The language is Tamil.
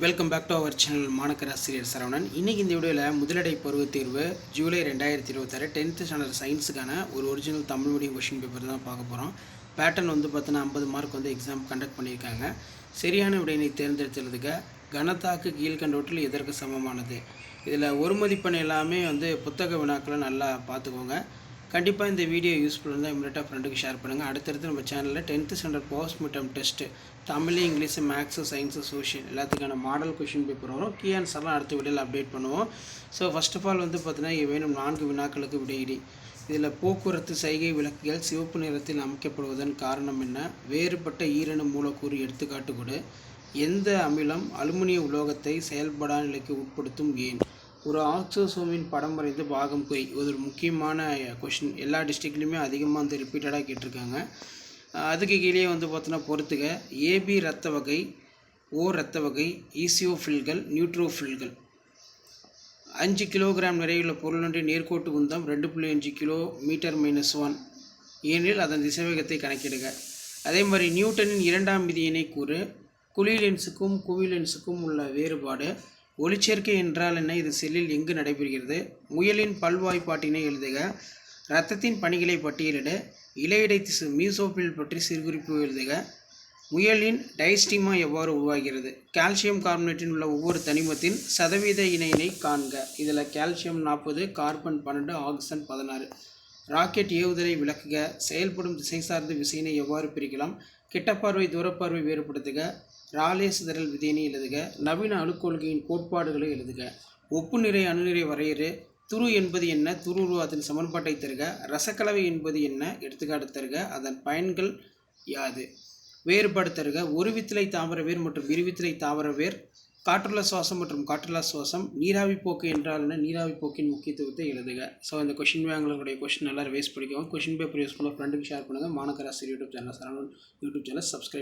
Welcome back to our channel மாணக்கராசிரியர் சரவணன். இன்றைக்கி இந்த வீடியோவில் முதலடை பருவத் தேர்வு ஜூலை 2026 10th ஸ்டாண்டர்ட் சயின்ஸுக்கான ஒரு original Tamil medium question paper தான் பார்க்க போகிறோம். பேட்டர்ன் பார்த்தோன்னா 50 மார்க் எக்ஸாம் கண்டக்ட் பண்ணியிருக்காங்க. சரியான விடையினை தேர்ந்தெடுத்துறதுக்கு கனத்தாக்கு கீழ்கண்டவற்றில் எதற்கு சமமானது. இதில் ஒரு மதிப்பெண் எல்லாமே புத்தக வினாக்களை நல்லா பார்த்துக்கோங்க. கண்டிப்பாக இந்த வீடியோ யூஸ்ஃபுல் இருந்தால் இமீடியட்டாக ஃப்ரெண்டுக்கு ஷேர் பண்ணுங்கள். அடுத்தடுத்து நம்ம சேனலில் 10th standard post midterm test Tamil, English, maths, science, social எல்லாத்துக்கான மாடல் கொஷின் பேப்பர் வரும். கீ ஆன்சர்லாம் அடுத்த வீடியோவில் அப்டேட் பண்ணுவோம். ஸோ ஃபஸ்ட் ஆஃப் ஆல் பார்த்தீங்கன்னா வேணும் 4 வினாக்களுக்கு விடையிடி. இதில் போக்குவரத்து சைகை விளக்குகள் சிவப்பு நிறத்தில் அமைக்கப்படுவதன் காரணம் என்ன? வேறுபட்ட ஈரணு மூலக்கூறு எடுத்துக்காட்டு கொடு. எந்த அமிலம் அலுமினிய உலோகத்தை செயல்படா நிலைக்கு உட்படுத்தும் ஏன்? ஒரு ஆக்சோசோமின் படம் வரைந்து பாகம் குறி. ஒரு முக்கியமான கொஷின். எல்லா டிஸ்ட்ரிக்ட்லையுமே அதிகமாக ரிப்பீட்டடாக கேட்டிருக்காங்க. அதுக்கு கீழே பார்த்தோன்னா பொறுத்துக. ஏபி இரத்த வகை, ஓ இரத்த வகை, ஈசியோஃபில்கள், நியூட்ரோஃபில்கள். 5 கிலோகிராம் நிறையுள்ள பொருளொன்றின் நேர்கோட்டு உந்தம் 2.5 km-1 ஏனெனில் அதன் திசைவேகத்தை கணக்கிடுக. அதே மாதிரி நியூட்டனின் 2ஆம் விதியினை கூறு. குழி லென்ஸுக்கும் குவி லென்ஸுக்கும் உள்ள வேறுபாடு. ஒளிச்சேர்க்கை என்றால் என்ன? இது செல்லில் எங்கு நடைபெறுகிறது? முயலின் பல்வாய்ப்பாட்டினை எழுதுக. இரத்தத்தின் பணிகளை பட்டியலிட. இலையிடை திசு மீசோபில் பற்றி சிறுகுறிப்பு எழுதுக. முயலின் டைஸ்டிமா எவ்வாறு உருவாகிறது? கால்சியம் கார்பனேட்டில் உள்ள ஒவ்வொரு தனிமத்தின் சதவீத இணையினை காண்க. இதில் கால்சியம் 40, கார்பன் 12, ஆக்சிஜன் 16. ராக்கெட் ஏவுதலை விளக்குக. செயல்படும் திசை சார்ந்த விசையினை எவ்வாறு பிரிக்கலாம்? கிட்டப்பார்வை தூரப்பார்வை வேறுபடுத்துக. ராலே சிதறல் விதியினை எழுதுக. நவீன அணுக்கொள்கையின் கோட்பாடுகளை எழுதுக. ஒப்பு நிறை அணுநிறை வரையறு. துரு என்பது என்ன? துரு உருவாத்தின் சமன்பாட்டை தருக. ரசக்கலவை என்பது என்ன? எடுத்துக்காட்டு தருக. அதன் பயன்கள் யாது? வேறுபாடு தருக. ஒரு வித்திலை தாவர வேர் மற்றும் இருவித்திலை தாவர வேர். காற்றுள்ள சுவாசம் மற்றும் காற்றுள்ள சுவாசம். நீராவி போக்கு என்றால் என்ன? நீராவி போக்கின் முக்கியத்துவத்தை எழுதுக. ஸோ இந்த கொஷின் பேங்களுடைய கொஷின் நல்லா வேஸ்ட் படிக்கோங்க. கொஷின் பேப்பர் யூஸ் பண்ண ஃப்ரெண்டுக்கு ஷேர் பண்ணுங்கள். மாணக்கராசிரியர் YouTube channel Saravanan YouTube channel subscribe